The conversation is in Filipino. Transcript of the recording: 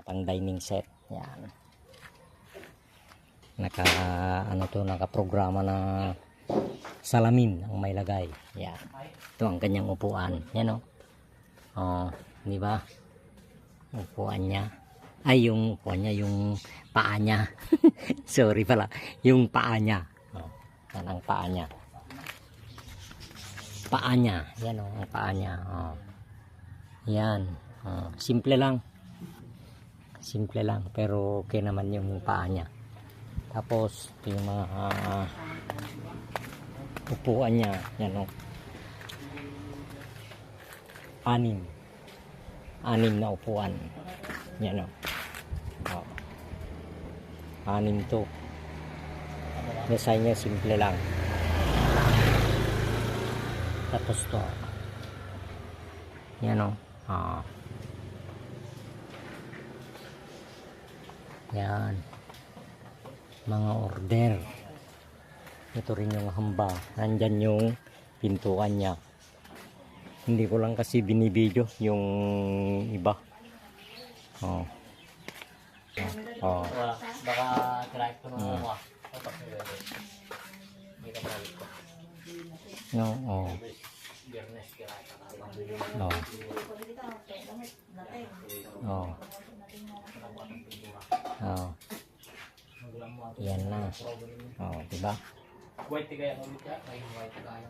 pang dining set. Yan. Nakaprograma na salamin ang may lagay. Yan. Ito ang kanyang upuan. Yan o. Oh, di ba? Upuan niya. Ay, yung upuan niya, yung paa niya. Sorry pala. Yung paa niya. Oh, yan ang paa niya. Paa niya. Yan o, ang paa niya. Oh. Yan. Oh, simple lang. Simple lang. Pero okay naman yung paa niya. Tapos, ito yung mga upuan niya. Yan o. 6 na upuan. Yan o. Oh. 6 to. Design niya simple lang. Tapos to. Yan o. Ah. Yan. Mga order. Ito rin yung hamba. Nandyan yung pintuan niya. Hindi ko lang kasi binibidyo yung iba. Oh. Oh. Baka try ko nung mga. No, oh. Oh. Oh. Oh. Yan na. Oh, diba? White kaya ulit ya, white kaya.